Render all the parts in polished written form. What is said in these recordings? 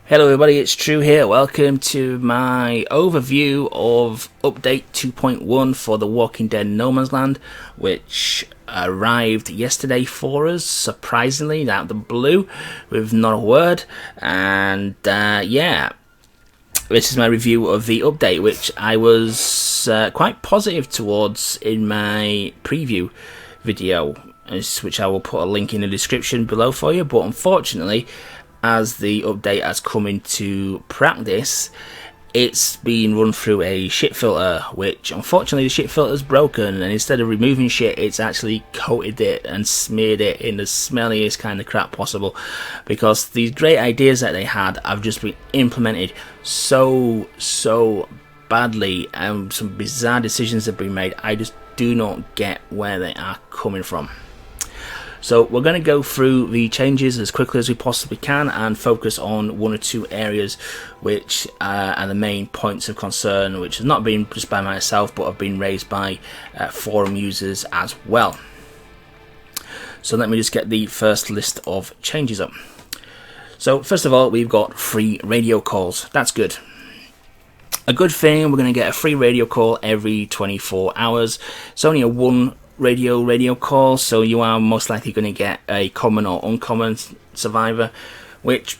Hello everybody, it's True here. Welcome to my overview of update 2.1 for The Walking Dead No Man's Land, which arrived yesterday for us, surprisingly, out of the blue, with not a word. And yeah, this is my review of the update, which I was quite positive towards in my preview video, which I will put a link in the description below for you. But unfortunately, as the update has come into practice, it's been run through a shit filter, which unfortunately the shit filter is broken, and instead of removing shit, it's actually coated it and smeared it in the smelliest kind of crap possible, because these great ideas that they had have just been implemented so badly, and some bizarre decisions have been made. I just do not get where they are coming from. So we're going to go through the changes as quickly as we possibly can and focus on one or two areas which are the main points of concern, which has not been just by myself but have been raised by forum users as well. So let me just get the first list of changes up. So first of all, we've got free radio calls. That's good. A good thing. We're going to get a free radio call every 24 hours. It's only a one radio call, so you are most likely going to get a common or uncommon survivor, which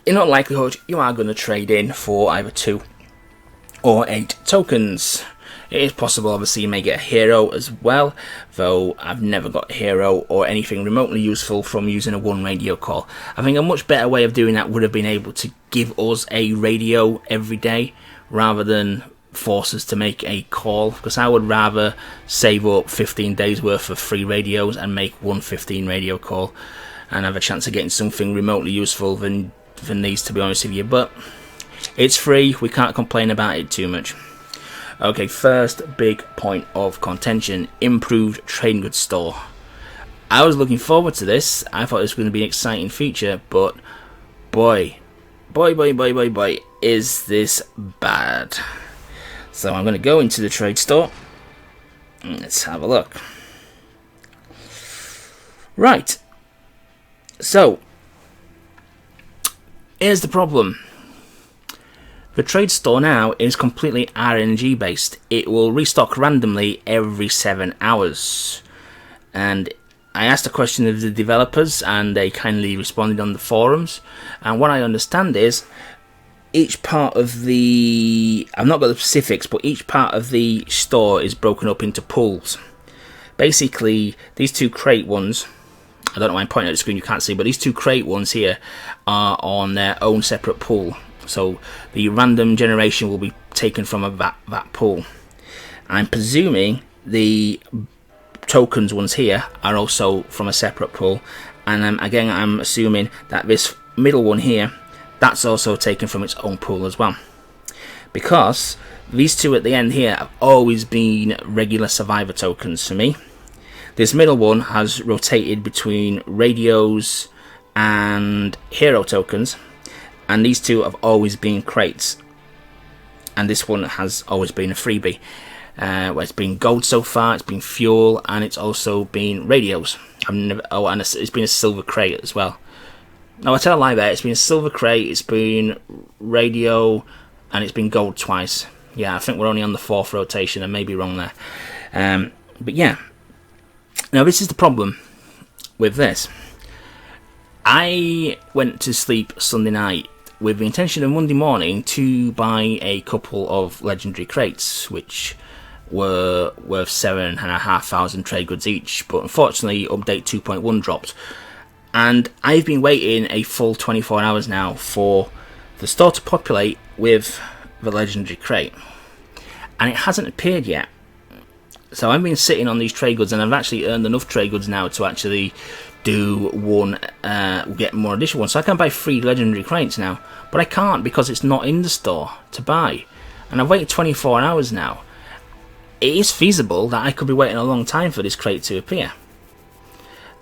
in all likelihood you are going to trade in for either 2 or 8 tokens. It is possible obviously you may get a hero as well, though I've never got a hero or anything remotely useful from using a one radio call. I think a much better way of doing that would have been able to give us a radio every day rather than force us to make a call, because I would rather save up 15 days worth of free radios and make one 15 radio call and have a chance of getting something remotely useful than these, to be honest with you. But it's free, we can't complain about it too much. Okay, first big point of contention: improved trading goods store. I was looking forward to this. I thought this was going to be an exciting feature, but boy, is this bad. So I'm going to go into the trade store. Let's have a look. Right. So, here's the problem. The trade store now is completely RNG based. It will restock randomly every 7 hours. And I asked a question of the developers, and they kindly responded on the forums. And what I understand is, each part of the, I've not got the specifics, but each part of the store is broken up into pools. Basically, these 2 crate ones, I don't know why I'm pointing at the screen, you can't see, but these 2 crate ones here are on their own separate pool. So the random generation will be taken from that pool. I'm presuming the tokens ones here are also from a separate pool. And again, I'm assuming that this middle one here, that's also taken from its own pool as well, because these 2 at the end here have always been regular survivor tokens for me. This middle one has rotated between radios and hero tokens, and these 2 have always been crates, and this one has always been a freebie, where it's been gold so far, it's been fuel, and it's also been radios. And it's been a silver crate as well. No, I tell a lie there. It's been a silver crate, it's been radio, and it's been gold twice. Yeah, I think we're only on the 4th rotation. I may be wrong there. But yeah. Now, this is the problem with this. I went to sleep Sunday night with the intention of Monday morning to buy a couple of legendary crates, which were worth 7,500 trade goods each. But unfortunately, update 2.1 dropped. And I've been waiting a full 24 hours now for the store to populate with the legendary crate, and it hasn't appeared yet. So I've been sitting on these trade goods, and I've actually earned enough trade goods now to actually do one, get more additional ones. So I can buy 3 legendary crates now, but I can't because it's not in the store to buy. And I've waited 24 hours now. It is feasible that I could be waiting a long time for this crate to appear.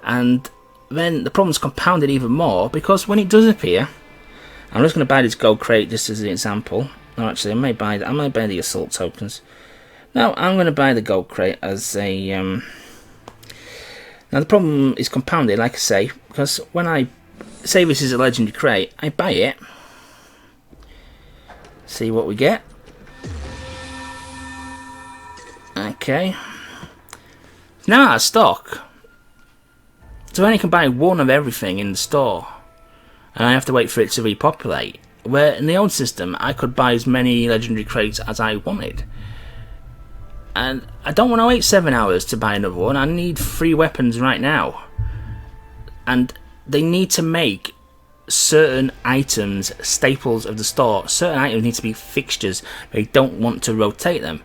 And then the problem's compounded even more, because when it does appear, I'm just going to buy this gold crate just as an example. No, actually, I might buy the assault tokens. No, I'm going to buy the gold crate as a. Now the problem is compounded, like I say, because when I say this is a legendary crate, I buy it, See what we get. Okay. Now out of stock. So I only can buy one of everything in the store. And I have to wait for it to repopulate. Where in the old system, I could buy as many legendary crates as I wanted. And I don't want to wait 7 hours to buy another one. I need 3 weapons right now. And they need to make certain items staples of the store. Certain items need to be fixtures. They don't want to rotate them.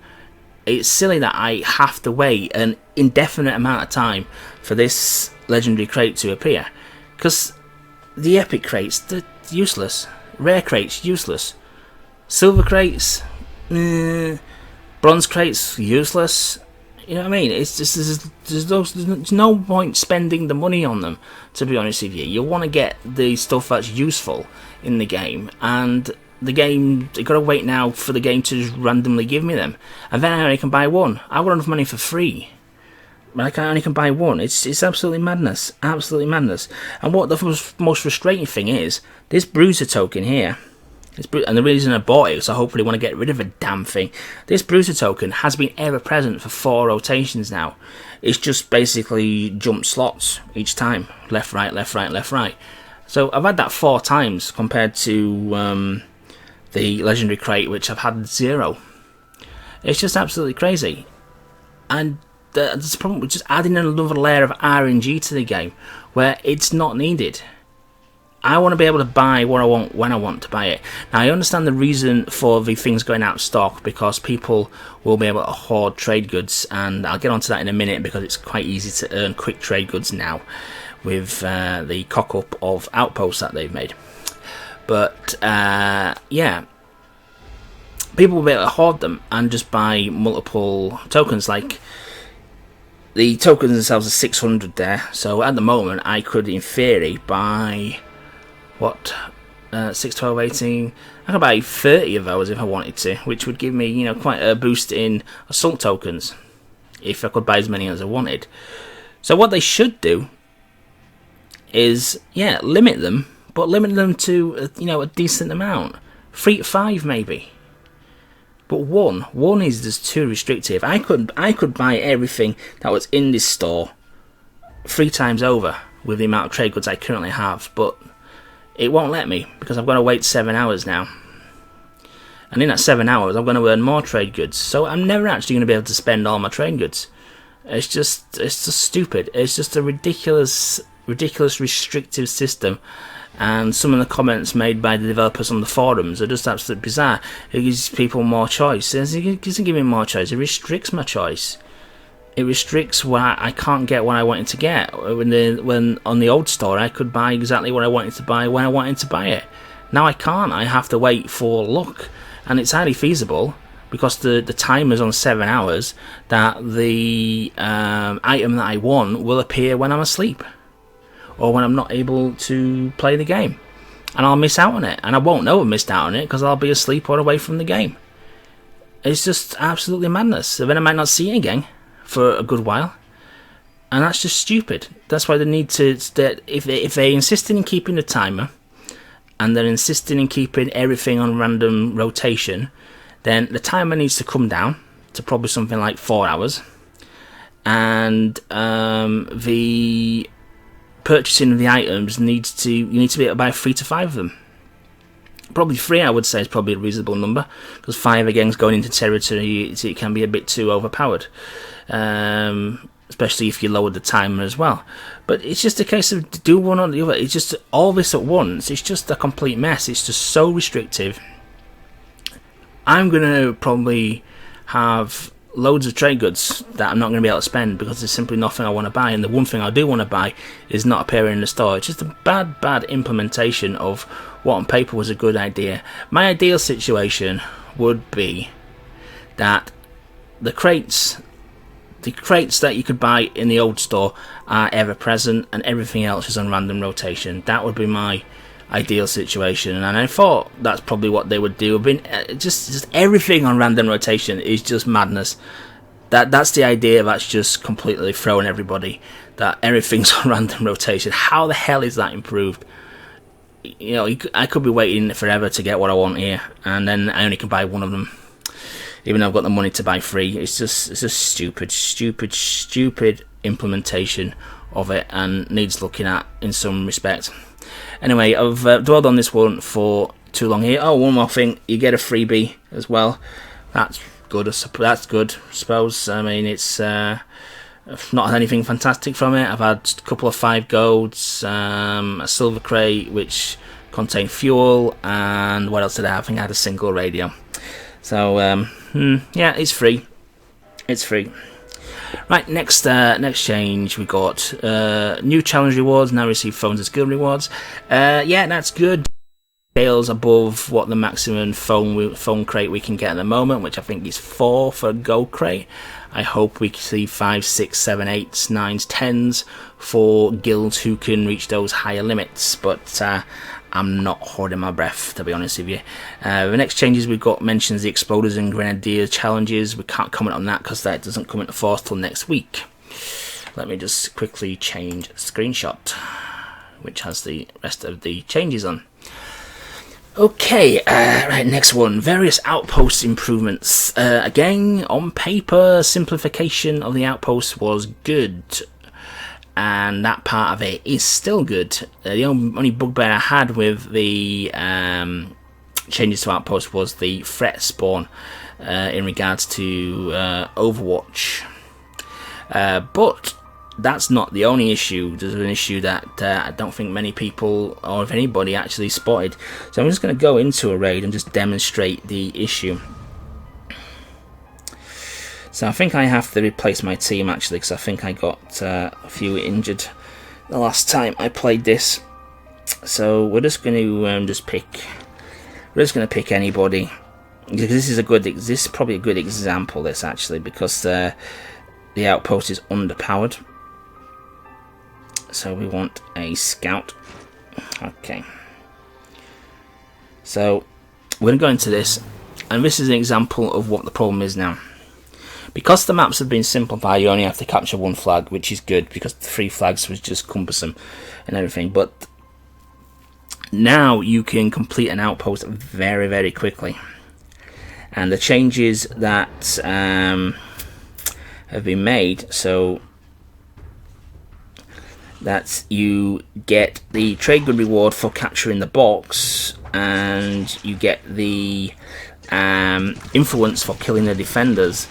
It's silly that I have to wait an indefinite amount of time for this legendary crate to appear. Because the epic crates, they're useless. Rare crates, useless. Silver crates, bronze crates, useless. You know what I mean? It's just there's no point spending the money on them, to be honest with you. You want to get the stuff that's useful in the game, and the game, you got to wait now for the game to just randomly give me them, and then I only can buy one. I got enough money for free, but I only can buy one. It's absolutely madness, absolutely madness. And what the most frustrating thing is, this bruiser token here. And the reason I bought it is I hopefully want to get rid of a damn thing. This bruiser token has been ever present for 4 rotations now. It's just basically jump slots each time. Left, right, left, right, left, right. So I've had that 4 times compared to the legendary crate, which I've had 0. It's just absolutely crazy. And there's a problem with just adding another layer of RNG to the game where it's not needed. I want to be able to buy what I want when I want to buy it. Now, I understand the reason for the things going out of stock, because people will be able to hoard trade goods, and I'll get onto that in a minute because it's quite easy to earn quick trade goods now with the cock-up of outposts that they've made. But, yeah, people will be able to hoard them and just buy multiple tokens. Like, the tokens themselves are 600 there, so at the moment I could, in theory, buy... 6, 12, 18... I could buy 30 of those if I wanted to, which would give me, you know, quite a boost in assault tokens if I could buy as many as I wanted. So what they should do is, yeah, limit them, but limit them to, you know, a decent amount. 3 to 5 maybe. But one is just too restrictive. I could buy everything that was in this store 3 times over with the amount of trade goods I currently have, but it won't let me because I've got to wait 7 hours now. And in that 7 hours, I'm going to earn more trade goods. So I'm never actually going to be able to spend all my trade goods. It's just stupid. It's just a ridiculous restrictive system. And some of the comments made by the developers on the forums are just absolutely bizarre. It gives people more choice. It doesn't give me more choice. It restricts my choice. It restricts what I can't get what I wanted to get. When on the old store I could buy exactly what I wanted to buy when I wanted to buy it. Now I can't. I have to wait for luck, and it's highly feasible because the timer's on 7 hours that the item that I want will appear when I'm asleep or when I'm not able to play the game, and I'll miss out on it, and I won't know I missed out on it because I'll be asleep or away from the game. It's just absolutely madness. So then I might not see it again for a good while, and that's just stupid. That's why they need to, if they insisted in keeping the timer and they're insisting in keeping everything on random rotation, then the timer needs to come down to probably something like 4 hours, and the purchasing of the items you need to be able to buy 3 to 5 of them. Probably 3, I would say, is probably a reasonable number, because 5 again is going into territory, it can be a bit too overpowered, especially if you lower the timer as well. But it's just a case of do one or the other. It's just all this at once. It's just a complete mess. It's just so restrictive. I'm going to probably have loads of trade goods that I'm not going to be able to spend because there's simply nothing I want to buy, and the one thing I do want to buy is not appearing in the store. It's just a bad implementation of what on paper was a good idea. My ideal situation would be that the crates that you could buy in the old store are ever present and everything else is on random rotation. That would be my ideal situation, and I thought that's probably what they would do. Just everything on random rotation is just madness. That's the idea. That's just completely throwing everybody that everything's on random rotation. How the hell is that improved? you know, I could be waiting forever to get what I want here, and then I only can buy one of them, even though I've got the money to buy 3. It's just stupid implementation of it, and needs looking at in some respect. Anyway, I've dwelled on this one for too long here. Oh, one more thing, you get a freebie as well. That's good. That's good, I suppose. I mean, it's I've not had anything fantastic from it. I've had a couple of 5 golds, a silver crate which contained fuel, and what else did I have? I think I had a single radio. So yeah, it's free. It's free. Right, next change we got new challenge rewards. Now receive phones and skill rewards. Yeah, that's good. Scales above what the maximum phone crate we can get at the moment, which I think is 4 for a gold crate. I hope we see 5, 6, 7, 8s, 9s, 10s for guilds who can reach those higher limits, but I'm not holding my breath, to be honest with you. The next changes we've got mentions the Exploders and Grenadier challenges. We can't comment on that because that doesn't come into force till next week. Let me just quickly change screenshot, which has the rest of the changes on. Okay, right, next one. Various outpost improvements. Again, on paper, simplification of the outpost was good, and that part of it is still good. The only bugbear I had with the changes to outpost was the threat spawn in regards to Overwatch. But that's not the only issue. There's an issue that I don't think many people, or if anybody, actually spotted. So I'm just going to go into a raid and just demonstrate the issue. So I think I have to replace my team, actually, because I think I got a few injured the last time I played this. So we're just going to we're just going to pick anybody, because this is probably a good example. This actually, because the outpost is underpowered. So we want a scout. Okay. So we're going to go into this, and this is an example of what the problem is now. Because the maps have been simplified, you only have to capture 1 flag, which is good, because the 3 flags was just cumbersome and everything. But now you can complete an outpost very, very quickly. And the changes that have been made, so that you get the trade good reward for capturing the box, and you get the influence for killing the defenders.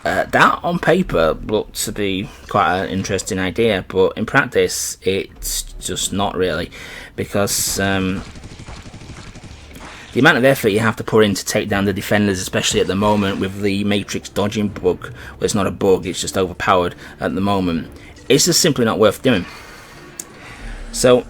That on paper looked to be quite an interesting idea, but in practice it's just not really, because the amount of effort you have to put in to take down the defenders, especially at the moment with the matrix dodging bug, well, it's not a bug, it's just overpowered at the moment, it's just simply not worth doing. So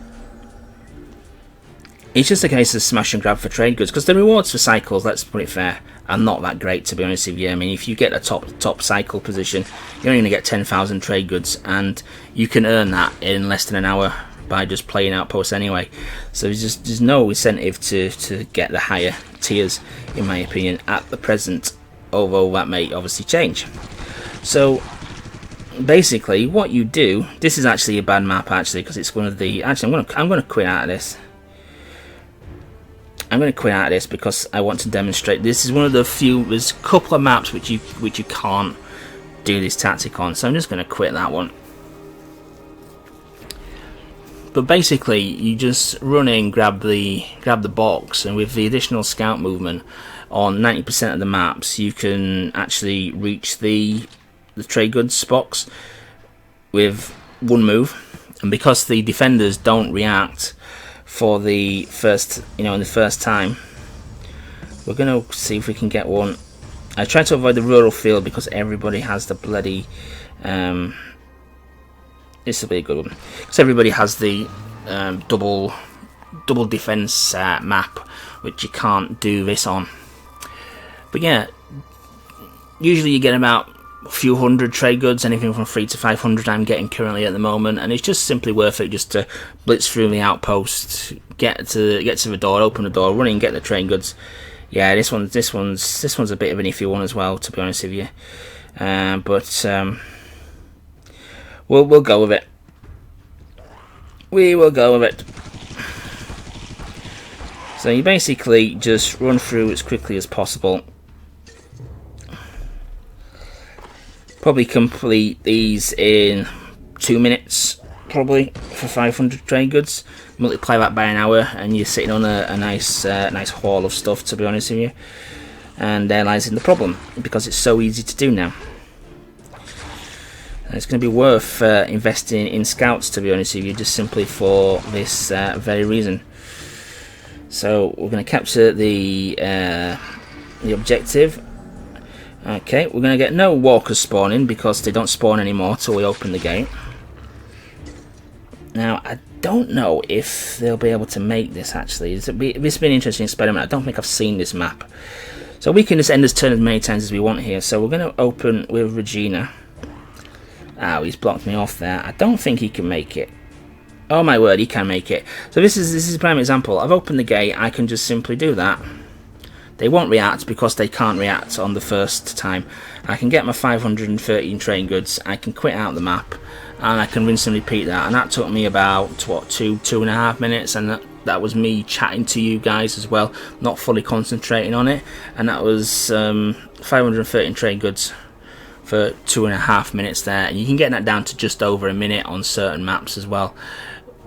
it's just a case of smash and grab for trade goods, because the rewards for cycles, let's put it fair, are not that great, to be honest with you. I mean, if you get a top cycle position, you're only going to get 10,000 trade goods, and you can earn that in less than an hour by just playing outposts anyway. So there's no incentive to get the higher tiers, in my opinion, at the present, although that may obviously change. So basically what you do, this is actually a bad map, actually, because it's one of the, actually I'm going to quit out of this. I'm going to quit out of this because I want to demonstrate. This is one of the few, there's a couple of maps which you can't do this tactic on, so I'm just going to quit that one. But basically you just run in, grab the box, and with the additional scout movement on 90% of the maps you can actually reach the trade goods box with 1 move. And because the defenders don't react for the first, in the first time, we're going to see if we can get one. I try to avoid the rural field because everybody has the bloody this will be a good one, because everybody has the double defense map, which you can't do this on. But yeah, usually you get about a few hundred trade goods, anything from 3 to 500 I'm getting currently at the moment, and it's just simply worth it just to blitz through the outpost, get to the door, open the door, run in, get the trade goods. Yeah, this one's a bit of an iffy one as well, to be honest with you. But we'll go with it. We will go with it. So you basically just run through as quickly as possible. Probably complete these in 2 minutes, probably, for 500 trade goods. Multiply that by an hour, and you're sitting on a nice haul of stuff, to be honest with you. And there lies in the problem, because it's so easy to do now. And it's going to be worth investing in scouts, to be honest with you, just simply for this very reason. So we're going to capture the objective. Okay, we're going to get no walkers spawning because they don't spawn anymore till we open the gate. Now, I don't know if they'll be able to make this, actually. This has been an interesting experiment. I don't think I've seen this map. So we can just end this turn as many times as we want here. So we're going to open with Regina. Oh, he's blocked me off there. I don't think he can make it. Oh my word, he can make it. So this is a prime example. I've opened the gate. I can just simply do that. They won't react because they can't react on the first time. I can get my 513 trade goods, I can quit out the map, and I can rinse and repeat that. And that took me about, what, 2.5 minutes, and that was me chatting to you guys as well, not fully concentrating on it. And that was 513 trade goods for 2.5 minutes there. And you can get that down to just over a minute on certain maps as well.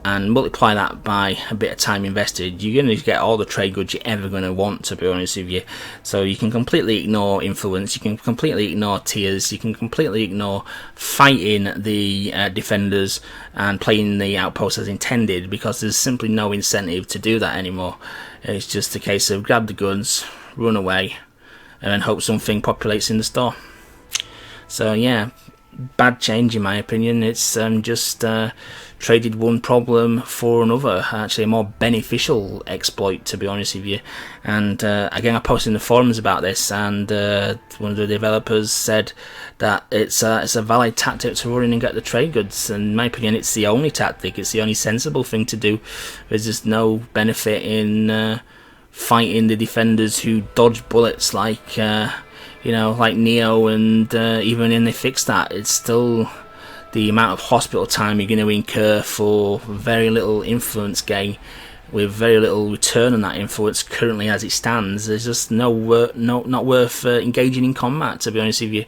And multiply that by a bit of time invested, you're going to get all the trade goods you're ever going to want, to be honest with you. So you can completely ignore influence, you can completely ignore tiers, you can completely ignore fighting the defenders and playing the outpost as intended, because there's simply no incentive to do that anymore. It's just a case of grab the goods, run away, and then hope something populates in the store. So yeah, bad change in my opinion. It's just traded one problem for another, actually a more beneficial exploit, to be honest with you. And again, I posted in the forums about this, and one of the developers said that it's a valid tactic to run in and get the trade goods. And in my opinion, it's the only tactic, it's the only sensible thing to do. There's just no benefit in fighting the defenders who dodge bullets like like Neo, and even when they fix that, it's still the amount of hospital time you're going to incur for very little influence gain, with very little return on that influence currently as it stands. There's just not worth engaging in combat, to be honest with you.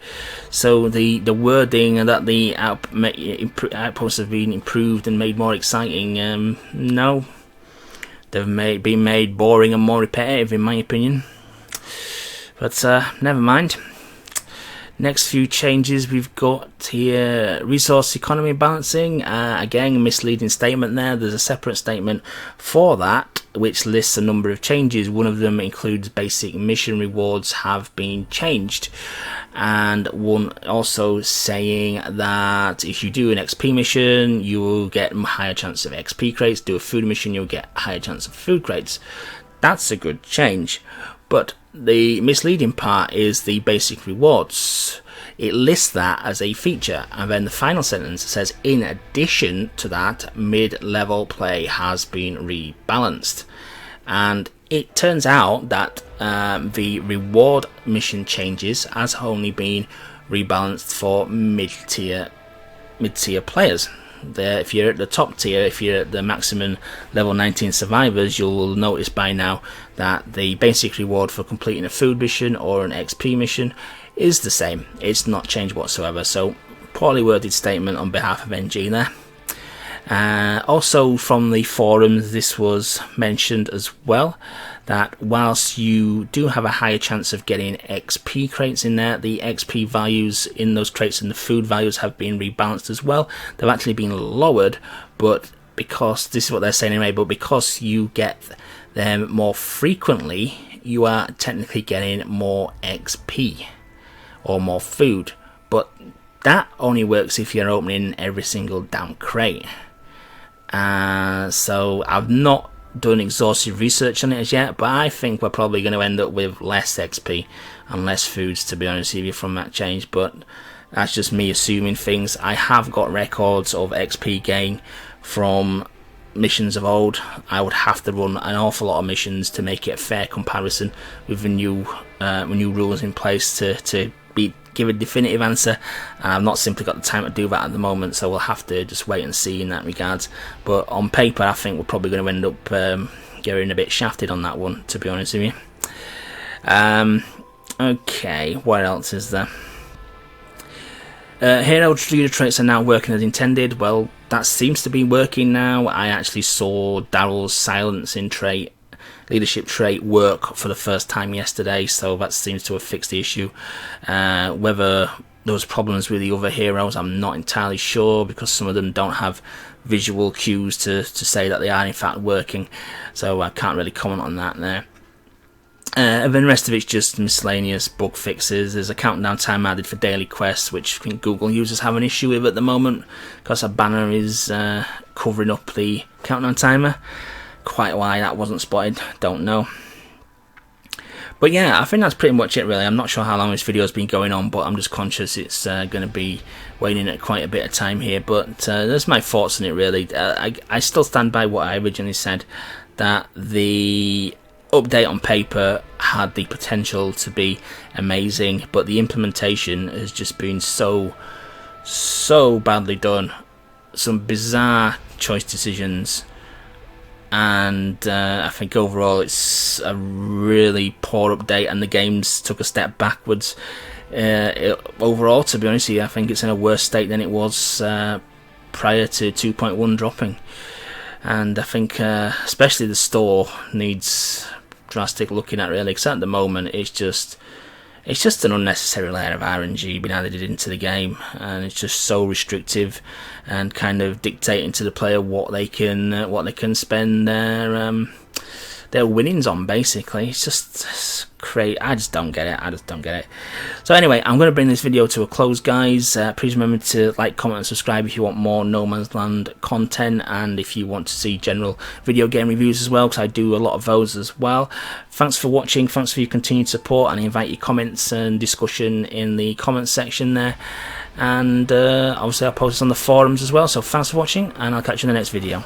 So the wording that the outposts have been improved and made more exciting, no, they've been made boring and more repetitive, in my opinion. But never mind. Next few changes we've got here: resource economy balancing. Again, a misleading statement there. There's a separate statement for that which lists a number of changes. One of them includes basic mission rewards have been changed, and one also saying that if you do an XP mission, you will get a higher chance of XP crates. Do a food mission, you'll get a higher chance of food crates. That's a good change. But the misleading part is the basic rewards. It lists that as a feature, and then the final sentence says, in addition to that, mid-level play has been rebalanced. And it turns out that the reward mission changes has only been rebalanced for mid-tier players. If you're at the top tier, if you're at the maximum level 19 survivors, you'll notice by now that the basic reward for completing a food mission or an XP mission is the same. It's not changed whatsoever. So poorly worded statement on behalf of NG there. Also from the forums, this was mentioned as well, that whilst you do have a higher chance of getting XP crates in there, the XP values in those crates and the food values have been rebalanced as well. They've actually been lowered, but because, this is what they're saying anyway, but because you get them more frequently, you are technically getting more XP or more food. But that only works if you're opening every single damn crate. So I've not done exhaustive research on it as yet, but I think we're probably going to end up with less XP and less foods, to be honest with you, from that change. But that's just me assuming things. I have got records of XP gain from missions of old. I would have to run an awful lot of missions to make it a fair comparison with the new rules in place to give a definitive answer. I've not simply got the time to do that at the moment, so we'll have to just wait and see in that regards. But on paper, I think we're probably going to end up getting a bit shafted on that one, to be honest with you. Okay, what else is there? Hero leader traits are now working as intended. Well, that seems to be working now. I actually saw Daryl's silencing trait, leadership trait, work for the first time yesterday, so that seems to have fixed the issue. Whether there was problems with the other heroes, I'm not entirely sure, because some of them don't have visual cues to say that they are in fact working, so I can't really comment on that there. And then the rest of it's just miscellaneous bug fixes. There's a countdown time added for daily quests, which I think Google users have an issue with at the moment, because a banner is covering up the countdown timer. Quite why that wasn't spotted, don't know. But yeah, I think that's pretty much it really. I'm not sure how long this video's been going on, but I'm just conscious it's going to be waiting at quite a bit of time here. But that's my thoughts on it really. I still stand by what I originally said, that the update on paper had the potential to be amazing, but the implementation has just been so badly done. Some bizarre choice decisions, and I think overall it's a really poor update, and the game's took a step backwards. Overall, to be honest with you, I think it's in a worse state than it was prior to 2.1 dropping, and I think especially the store needs drastic looking at really, because at the moment it's just an unnecessary layer of RNG being added into the game, and it's just so restrictive and kind of dictating to the player what they can spend their winnings on, basically. It's just crazy. I just don't get it. So anyway, I'm going to bring this video to a close, guys. Please remember to like, comment and subscribe if you want more No Man's Land content, and if you want to see general video game reviews as well, because I do a lot of those as well. Thanks for watching, thanks for your continued support, and I invite your comments and discussion in the comments section there, and obviously I'll post this on the forums as well. So thanks for watching, and I'll catch you in the next video.